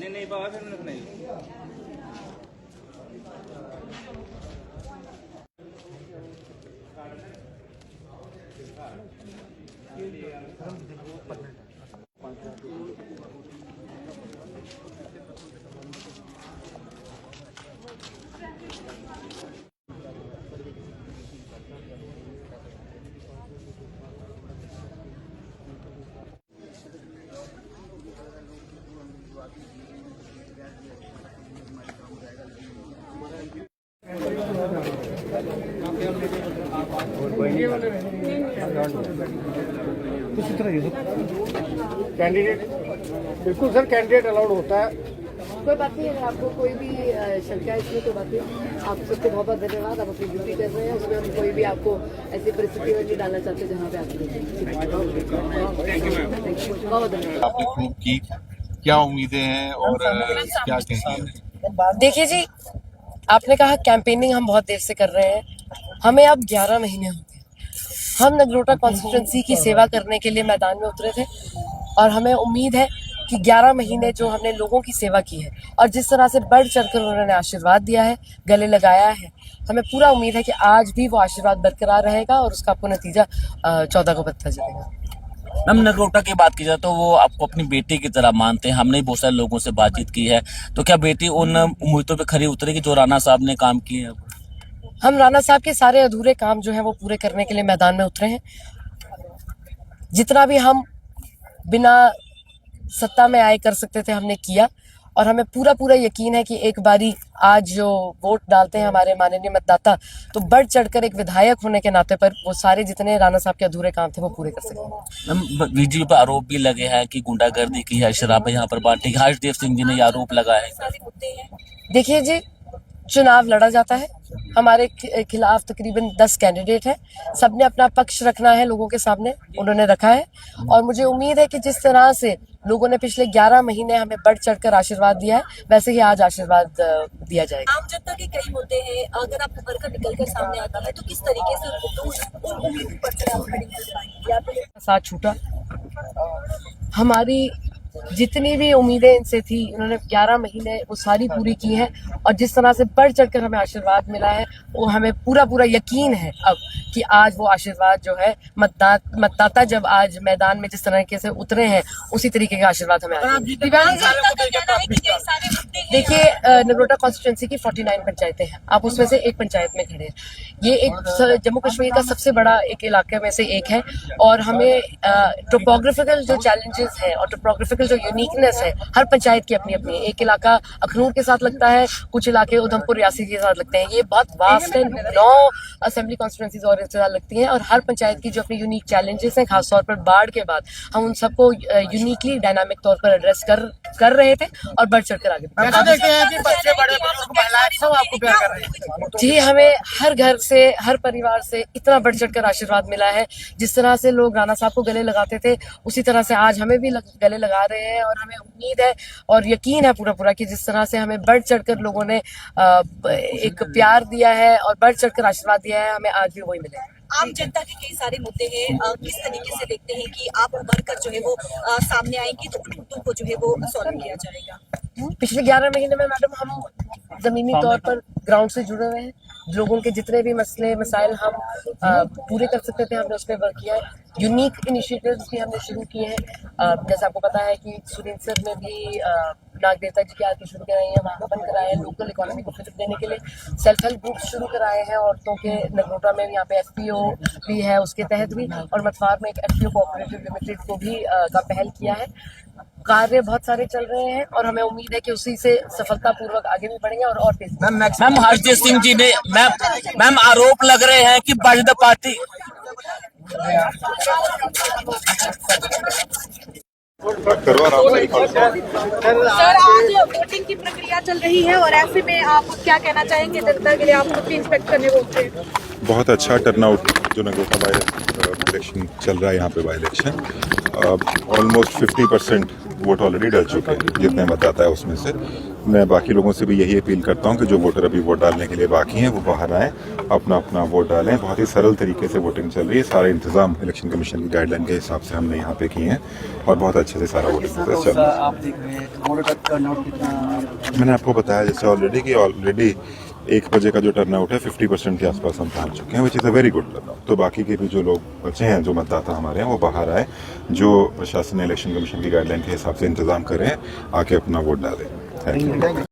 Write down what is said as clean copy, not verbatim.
नहीं पावा फिर नहीं। कैंडिडेट बिल्कुल सर, कैंडिडेट अलाउड होता है। कोई बात नहीं, अगर आपको कोई भी शंका है इसमें कोई बात नहीं। आप सबको बहुत बहुत धन्यवाद, आप अपनी ड्यूटी कर रहे हैं। उसमें हम कोई भी आपको ऐसी परिस्थिति में नहीं डालना चाहते जहाँ पे आप बहुत धन्यवाद। आपने प्रूव की, क्या उम्मीदें हैं और क्या कहेंगे? देखिए जी, आपने कहा कैंपेनिंग हम बहुत देर से कर रहे हैं, हमें अब 11 महीने हो गए। हम नगरोटा कॉन्स्टिट्यूंसी की सेवा करने के लिए मैदान में उतरे थे और हमें उम्मीद है कि 11 महीने जो हमने लोगों की सेवा की है और जिस तरह से बढ़ चढ़कर उन्होंने आशीर्वाद दिया है, गले लगाया है, हमें पूरा उम्मीद है कि आज भी वो आशीर्वाद बरकरार रहेगा और उसका आपको नतीजा 14 को पता चलेगा। मैम, नगरोटा की बात की जाए तो वो आपको अपनी बेटी की तरह मानते हैं। हमने बहुत सारे लोगों से बातचीत की है, तो क्या बेटी उन उम्मीदों पे खरी उतरेगी जो राणा साहब ने काम किए हैं? हम राणा साहब के सारे अधूरे काम जो हैं वो पूरे करने के लिए मैदान में उतरे हैं। जितना भी हम बिना सत्ता में आए कर सकते थे हमने किया और हमें पूरा यकीन है कि एक बारी आज जो वोट डालते हैं हमारे माननीय मतदाता, तो बढ़ चढ़कर एक विधायक होने के नाते पर वो सारे जितने राणा साहब के अधूरे काम थे वो पूरे कर सकेंगे। मैम, बीजेपी पर आरोप भी लगे हैं कि गुंडागर्दी की है, शराबें यहाँ पर बांटी। हर्षदेव सिंह जी ने ये आरोप लगाया है। देखिए जी, चुनाव लड़ा जाता है, हमारे खिलाफ तकरीबन 10 कैंडिडेट हैं, सबने अपना पक्ष रखना है लोगों के सामने, उन्होंने रखा है और मुझे उम्मीद है कि जिस तरह से लोगों ने पिछले 11 महीने हमें बढ़ चढ़कर आशीर्वाद दिया है, वैसे ही आज आशीर्वाद दिया जाएगा। आम जनता के कई मुद्दे हैं, अगर आपको बढ़कर निकलकर सामने आता है तो किस तरीके से उन उम्मीदों पर से आप खड़ी कर पाएंगे? आप साथ छूटा, हमारी जितनी भी उम्मीदें इनसे थी उन्होंने 11 महीने वो सारी पूरी की हैं और जिस तरह से बढ़ चढ़कर हमें आशीर्वाद मिला है वो हमें पूरा यकीन है अब कि आज वो आशीर्वाद जो है मतदाता जब आज मैदान में जिस तरीके से उतरे हैं उसी तरीके का आशीर्वाद हमें। देखिए, नगरोटा कॉन्स्टिट्यूंसी की 49 पंचायतें हैं, आप उसमें से एक पंचायत में खड़े हैं। ये एक जम्मू कश्मीर का सबसे बड़ा एक इलाके में से एक है और हमें टोपोग्राफिकल जो चैलेंजेस हैं और टोपोग्राफिकल जो यूनिकनेस है हर पंचायत की अपनी अपनी। एक इलाका अखनूर के साथ लगता है, कुछ इलाके उधमपुर रियासी के साथ लगते हैं। ये बहुत वास्ट है, 9 असेंबली कॉन्स्टिट्यूंसीज और इसके साथ लगती हैं और हर पंचायत की जो अपनी यूनिक चैलेंजेस हैं, खासतौर पर बाढ़ के बाद हम उन सबको यूनिकली डायनामिक तौर पर एड्रेस कर रहे थे और बढ़ चढ़कर आगे। देखते हैं कि बच्चे, बड़े बुजुर्ग, महिलाएं सब आपको प्यार कर रहे हैं। जी, हमें हर घर से, हर परिवार से इतना बढ़ चढ़कर आशीर्वाद मिला है। जिस तरह से लोग राणा साहब को गले लगाते थे उसी तरह से आज हमें भी गले लगा रहे हैं और हमें उम्मीद है और यकीन है पूरा कि जिस तरह से हमें बढ़ चढ़कर लोगों ने एक प्यार दिया है और बढ़ चढ़कर आशीर्वाद दिया है, हमें आज भी वही मिलेगा। आम जनता के कई सारे मुद्दे हैं, किस तरीके से देखते हैं कि आप उभर कर जो है वो सामने आएंगी तो उन मुद्दों को जो है वो सॉल्व किया जाएगा? पिछले 11 महीने में मैडम हम जमीनी तौर पर ग्राउंड से जुड़े हुए हैं। लोगों के जितने भी मसले मसाइल हम पूरे कर सकते थे हमने उस पर वर्क किया है। यूनिक इनिशिएटिव्स भी हमने शुरू किए हैं। जैसे आपको पता है कि सुरेंद्र में भी नाग देवता जी की आरती शुरू कराई है, वहाँ बंद कराए हैं। लोकल इकोनॉमी को फिट देने के लिए सेल्फ हेल्प ग्रुप्स शुरू कराए हैं औरतों के। नगरोटा में यहाँ पे FPO भी है, उसके तहत भी, और मथवार में एक FPO कोऑपरेटिव लिमिटेड को भी का पहल किया है। कार्य बहुत सारे चल रहे हैं और हमें उम्मीद है कि उसी से सफलतापूर्वक आगे भी बढ़ेंगे और तेजी। मैम, हर्षदेव सिंह जी ने मैम आरोप लग रहे हैं कि भाजपा पार्टी सर, आज वोटिंग की प्रक्रिया चल रही है और ऐसे में आप क्या कहना चाहेंगे जनता के लिए? आप खुद इंस्पेक्ट करने पहुंचे हैं। बहुत अच्छा टर्नआउट जो नगरोटा बाई इलेक्शन चल रहा है, यहाँ पे by election almost 50% vote already डल चुके हैं, जितने मतदाता है उसमें से। मैं बाकी लोगों से भी यही अपील करता हूं कि जो वोटर अभी वोट डालने के लिए बाकी हैं वो बाहर आएँ, अपना अपना वोट डालें। बहुत ही सरल तरीके से वोटिंग चल रही है, सारे इंतजाम इलेक्शन कमीशन की गाइडलाइन के हिसाब से हमने यहाँ पे किए हैं और बहुत अच्छे से सारा वोटिंग प्रोसेस चल रहा है। आप देख रहे हैं वोटर टर्नआउट कितना? मैंने आपको बताया जैसे ऑलरेडी 1 बजे का जो टर्नआउट है 50% के आसपास हम पहुंच चुके हैं, which is a very good turnout. तो बाकी के भी जो लोग बचे हैं, जो मतदाता हमारे हैं, वो बाहर आए, जो प्रशासन ने इलेक्शन कमीशन की गाइडलाइन के हिसाब से इंतजाम करें, आके अपना वोट डालें। Thank you.